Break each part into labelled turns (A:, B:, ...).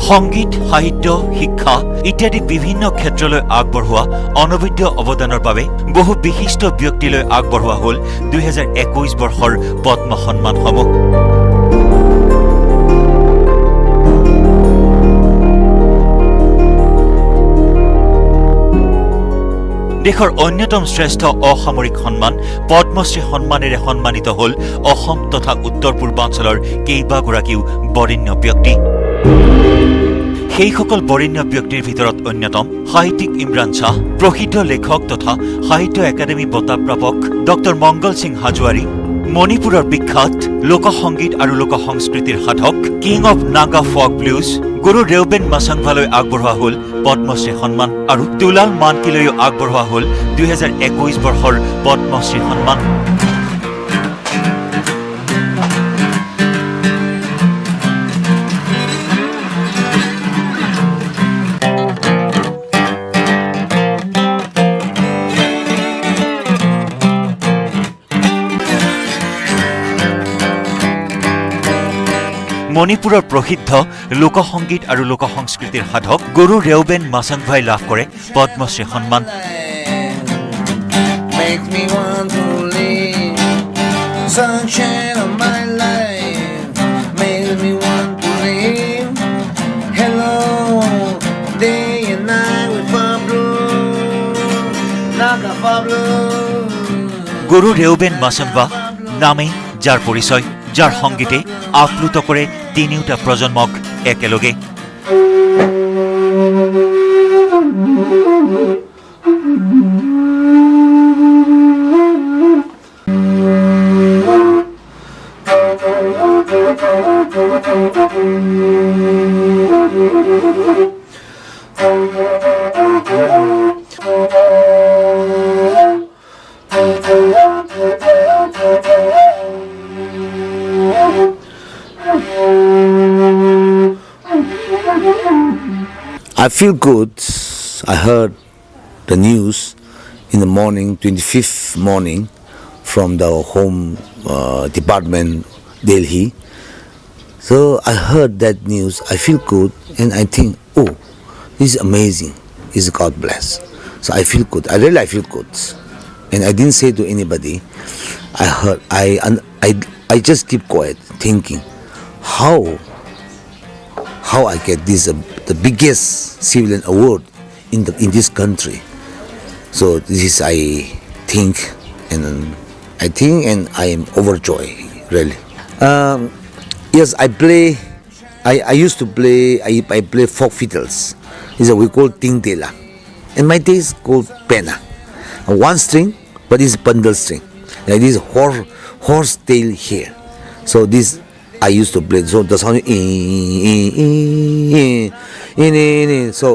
A: সংগীত, সাহিত্য, শিক্ষা ইত্যাদি বিভিন্ন ক্ষেত্ৰলৈ আগবঢ়োৱা অনবদ্য অৱদানৰ বাবে বহু বিশিষ্ট ব্যক্তিলৈ আগবঢ়োৱা হ'ল 2021 বৰ্ষৰ পদ্ম সন্মানসমূহ। দেশৰ অন্যতম শ্ৰেষ্ঠ অসামৰিক সন্মান পদ্মশ্ৰী সন্মানেৰে সন্মানিত হ'ল অসম তথা উত্তৰ পূৰ্বাঞ্চলৰ কেইবাগৰাকীও বৰেণ্য ব্যক্তি। সেইসকল বৰেণ্য ব্যক্তিৰ ভিতৰত অন্যতম সাহিত্যিক ইমৰান শ্বাহ, প্ৰসিদ্ধ লেখক তথা সাহিত্য একাডেমী বঁটা প্ৰাপক ডক্টৰ মংগল সিং হাজোৱাৰী, মণিপুৰৰ বিখ্যাত লোকসংগীত আৰু লোকসংস্কৃতিৰ সাধক king of Naga folk blues গুৰু ৰেউবেন মাছাংভালৈ আগবঢ়োৱা হ'ল পদ্মশ্ৰী সন্মান আৰু দুলাল মানকিলৈও আগবঢ়োৱা হ'ল 2021 বৰ্ষৰ পদ্মশ্ৰী সন্মান। মণিপুৰৰ প্ৰসিদ্ধ লোকসংগীত আৰু লোকসংস্কৃতিৰ সাধক গুৰু ৰেউবেন মাছাংভাই লাভ কৰে পদ্মশ্ৰী সন্মান। গুৰু ৰেউবেন মাছাংভা নামেই যাৰ পৰিচয়, যাৰ সংগীতে আপ্লুত কৰে তিনিওটা প্ৰজন্মক একেলগে।
B: I feel good. I heard the news in the morning, 25th morning, from the Home Department, Delhi. So I heard that news. I feel good, and I think, oh, this is amazing. Is God bless. So I feel good. I feel good, and I didn't say to anybody. I heard. I just keep quiet, thinking, how I get this the biggest civilian award in this country. So this is I think and I am overjoyed, really. Yes, I play. I used to play. I play folk fiddles. It's we call tingtela, and my taste called pena. One string, but it's bundle string. Like this horse tail here. So this I used to play. So the sound so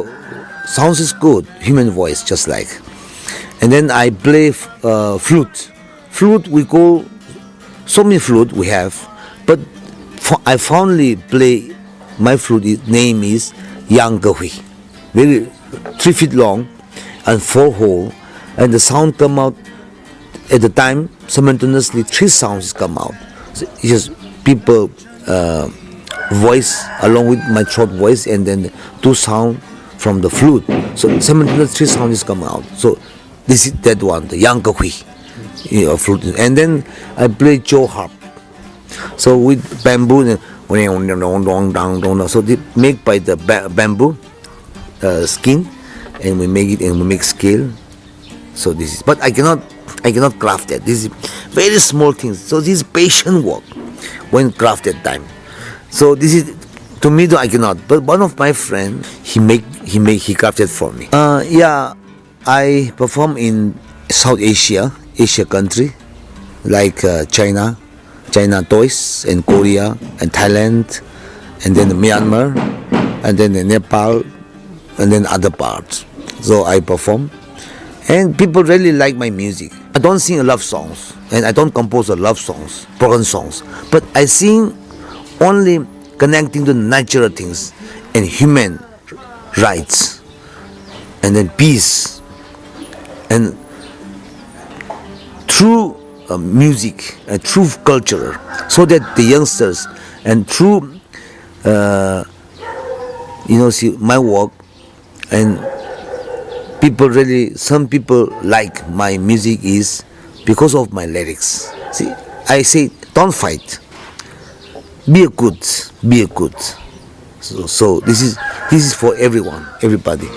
B: sounds is good. Human voice just like. And then I play flute. Flute we call so many flute we have, but I fondly play my flute. Name is Yang Gahui. Very 3 feet long and 4 hole, and the sound come out at the time simultaneously. 3 sounds come out. So it's just people voice along with my throat voice, and then 2 sound from the flute. So simultaneously 3 sounds come out. So this is that one, the Yang Gahui, flute. And then I play Joe harp. So with bamboo, so they make by the bamboo skin, and we make it and we make scale. So this is, but I cannot craft that. This is very small things. So this is patient work when crafted time. So this is, to me though I cannot. But one of my friend, he crafted for me. Yeah, I perform in South Asia country like China toys, and Korea and Thailand, and then Myanmar, and then Nepal, and then other parts. So I perform, and people really like my music. I don't sing love songs, and I don't compose love songs, broken songs, but I sing only connecting to natural things and human rights, and then peace, and through music, through culture, so that the youngsters and through see my work, and some people like my music is because of my lyrics. See, I say don't fight, be a good. So this is for everyone, everybody.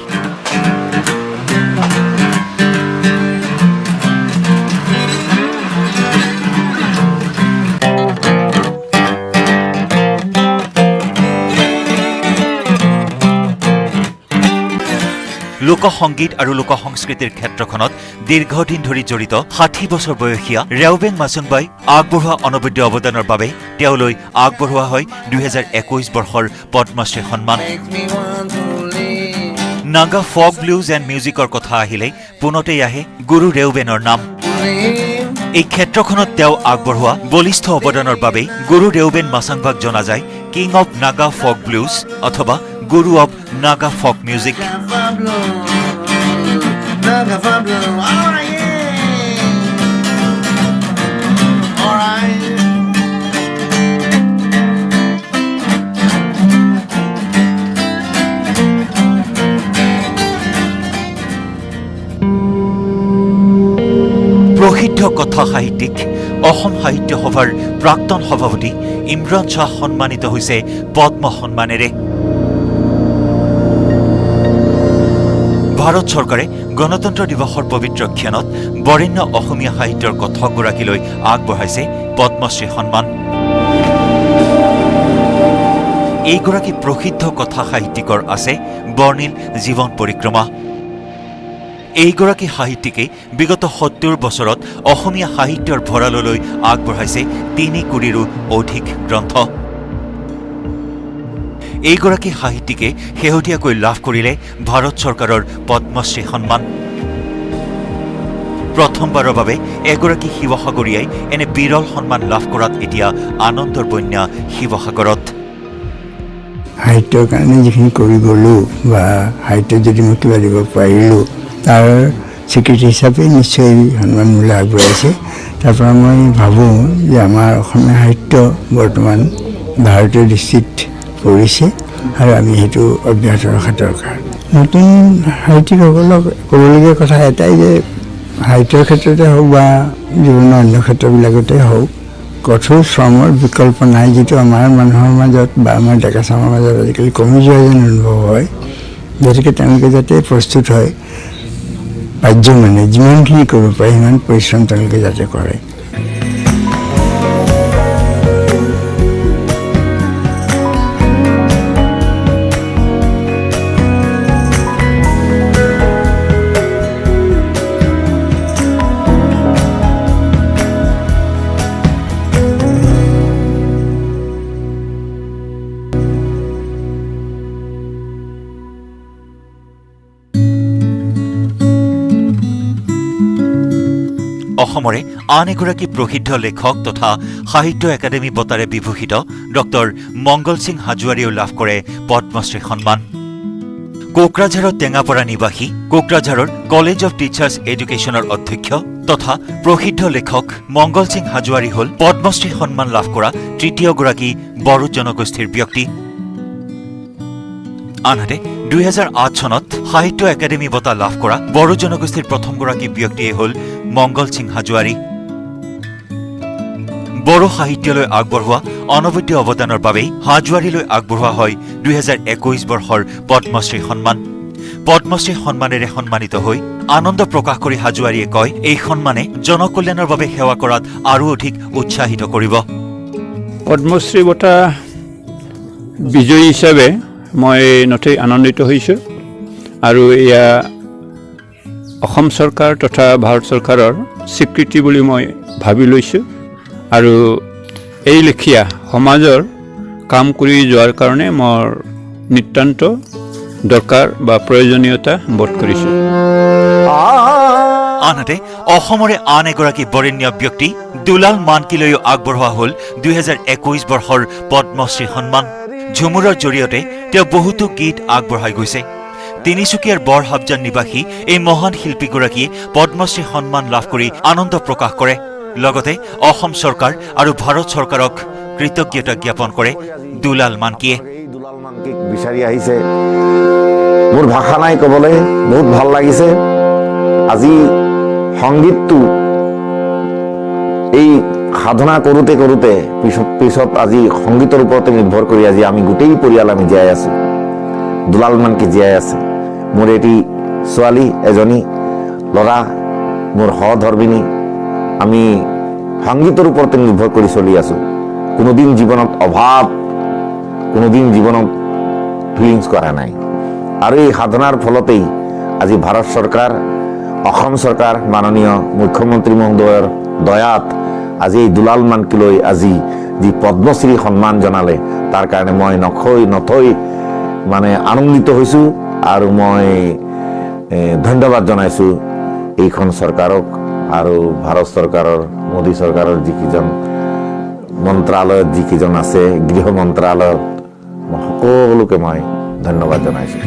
A: লোকসংগীত আৰু লোকসংস্কৃতিৰ ক্ষেত্ৰখনত দীৰ্ঘদিন ধৰি জড়িত 60 বছৰ বয়সীয়া ৰেওবেং মাছুংবাই আগবঢ়োৱা অনবদ্য অৱদানৰ বাবে তেওঁলৈ আগবঢ়োৱা হয় 2021 বৰ্ষৰ পদ্মশ্ৰী সন্মান। নাগা ফক ব্লুজ এণ্ড মিউজিকৰ কথা আহিলে পুনতেই আহে গুৰু ৰেওবেনৰ নাম। এই ক্ষেত্ৰখনত তেওঁ আগবঢ়োৱা বলিষ্ঠ অৱদানৰ বাবে গুৰু ৰেওবেন মাছাংবাক জনা যায় king of Naga folk blues অথবা গুৰু অৱ নাগা ফক মিউজিক। প্ৰসিদ্ধ কথা সাহিত্যিক অসম সাহিত্য সভাৰ প্ৰাক্তন সভাপতি ইমৰান শ্বাহ সন্মানিত হৈছে পদ্ম সন্মানেৰে। ভাৰত চৰকাৰে গণতন্ত্ৰ দিৱসৰ পবিত্ৰ ক্ষণত বৰেণ্য অসমীয়া সাহিত্যৰ কথকগৰাকীলৈ আগবঢ়াইছে পদ্মশ্ৰী সন্মান। এইগৰাকী প্ৰসিদ্ধ কথা সাহিত্যিকৰ আছে বৰ্ণিল জীৱন পৰিক্ৰমা। এইগৰাকী সাহিত্যিকে বিগত 70 বছৰত অসমীয়া সাহিত্যৰ ভঁৰাললৈ আগবঢ়াইছে 3 কোটিৰো অধিক গ্ৰন্থ। এইগৰাকী সাহিত্যিকে শেহতীয়াকৈ লাভ কৰিলে ভাৰত চৰকাৰৰ পদ্মশ্ৰী সন্মান। প্ৰথমবাৰৰ বাবে এগৰাকী শিৱসাগৰীয়াই এনে বিৰল সন্মান লাভ কৰাত এতিয়া আনন্দৰ বন্যা শিৱসাগৰত।
C: সাহিত্যৰ কাৰণে যিখিনি কৰি গ'লোঁ বা সাহিত্যত যদি মই কিবা দিব পাৰিলোঁ তাৰ স্বীকৃতি হিচাপে নিশ্চয় সন্মানমূলক আগবঢ়াইছে। তাৰ পৰা মই ভাবোঁ যে আমাৰ অসমীয়া সাহিত্য বৰ্তমান ভাৰতীয় দৃষ্টিত পৰিছে আৰু আমি সেইটো অব্যাহত ৰখা দৰকাৰ। নতুন সাহিত্যিকসকলক ক'বলগীয়া কথা এটাই যে সাহিত্যৰ ক্ষেত্ৰতে হওক বা জীৱনৰ অন্য ক্ষেত্ৰবিলাকতে হওক কঠোৰ শ্ৰমৰ বিকল্প নাই, যিটো আমাৰ মানুহৰ মাজত বা আমাৰ ডেকা চামৰ মাজত আজিকালি কমি যোৱা যেন অনুভৱ হয়। গতিকে তেওঁলোকে যাতে প্ৰস্তুত হয় বাহ্য মানে যিমানখিনি কৰিব পাৰে সিমান পৰিশ্ৰম তেওঁলোকে যাতে কৰে।
A: অসমৰে আন এগৰাকী প্ৰসিদ্ধ লেখক তথা সাহিত্য একাডেমী বঁটাৰে বিভূষিত ডক্টৰ মংগল সিং হাজোৱাৰীয়েও লাভ কৰে পদ্মশ্ৰী সন্মান। কোকৰাঝাৰৰ টেঙাপাৰা নিবাসী, কোকৰাঝাৰৰ কলেজ অৱ টিচাৰ্ছ এডুকেশ্যনৰ অধ্যক্ষ তথা প্ৰসিদ্ধ লেখক মংগল সিং হাজোৱাৰী হ'ল পদ্মশ্ৰী সন্মান লাভ কৰা তৃতীয়গৰাকী বড়ো জনগোষ্ঠীৰ ব্যক্তি। আনহাতে 2008 চনত সাহিত্য একাডেমী বঁটা লাভ কৰা বড়ো জনগোষ্ঠীৰ প্ৰথমগৰাকী ব্যক্তিয়ে হ'ল মংগল সিং হাজোৱাৰী। বড়ো সাহিত্যলৈ আগবঢ়োৱা অনবদ্য অৱদানৰ বাবেই হাজোৱাৰীলৈ আগবঢ়োৱা হয় 2021 বৰ্ষৰ পদ্মশ্ৰী সন্মান। পদ্মশ্ৰী সন্মানেৰে সন্মানিত হৈ আনন্দ প্ৰকাশ কৰি হাজোৱাৰীয়ে কয়, এই সন্মানে জনকল্যাণৰ বাবে সেৱা কৰাত আৰু অধিক উৎসাহিত কৰিব।
D: পদ্মশ্ৰী বঁটা বিজয়ী হিচাপে মই নথৈ আনন্দিত হৈছোঁ আৰু এয়া অসম চৰকাৰ তথা ভাৰত চৰকাৰৰ স্বীকৃতি বুলি মই ভাবি লৈছোঁ আৰু এই লেখীয়া সমাজৰ কাম কৰি যোৱাৰ কাৰণে মোৰ নিতান্ত দৰকাৰ বা প্ৰয়োজনীয়তা বোধ কৰিছোঁ।
A: আনহাতে অসমৰে আন এগৰাকী বৰেণ্য ব্যক্তি দুলাল মানকিলৈও আগবঢ়োৱা হ'ল 2021 বৰ্ষৰ পদ্মশ্ৰী সন্মান। ঝুমুৰৰ জৰিয়তে তেওঁ বহুতো গীত আগবঢ়াই গৈছে। তিনিচুকীয়াৰ বৰহাবজান নিবাসী এই মহান শিল্পীগৰাকীয়ে পদ্মশ্ৰী সন্মান লাভ কৰি আনন্দ প্ৰকাশ কৰে। লগতে অসম চৰকাৰ আৰু ভাৰত চৰকাৰক কৃতজ্ঞতা জ্ঞাপন কৰে দুলাল মানকিয়ে।
E: বিচাৰি আহিছে। মোৰ ভাষা নাই ক'বলৈ, বহুত ভাল লাগিছে। আজি সংগীতটো এই সাধনা কৰোঁতে কৰোঁতে পিছত আজি সংগীতৰ ওপৰতে নিৰ্ভৰ কৰি আজি আমি গোটেই পৰিয়াল আমি জীয়াই আছো, দুলাল মানকে জীয়াই আছে। মোৰ এটি ছোৱালী এজনী, ল'ৰা মোৰ সহধৰ্মিনী। আমি সংগীতৰ ওপৰতে নিৰ্ভৰ কৰি চলি আছো। কোনোদিন জীৱনত অভাৱ, কোনোদিন জীৱনত ফিলিংছ কৰা নাই। আৰু এই সাধনাৰ ফলতেই আজি ভাৰত চৰকাৰ, অসম চৰকাৰ, মাননীয় মুখ্যমন্ত্ৰী মহোদয়ৰ দয়াত আজি এই দুলাল মানকে লৈ আজি যি পদ্মশ্ৰী সন্মান জনালে, তাৰ কাৰণে মই নথৈ মানে আনন্দিত হৈছোঁ। আৰু মই ধন্যবাদ জনাইছোঁ এইখন চৰকাৰক আৰু ভাৰত চৰকাৰৰ, মোদী চৰকাৰৰ যিকেইজন মন্ত্ৰালয়ত যিকেইজন আছে, গৃহ মন্ত্ৰালয়ত সকলোকে মই ধন্যবাদ জনাইছোঁ।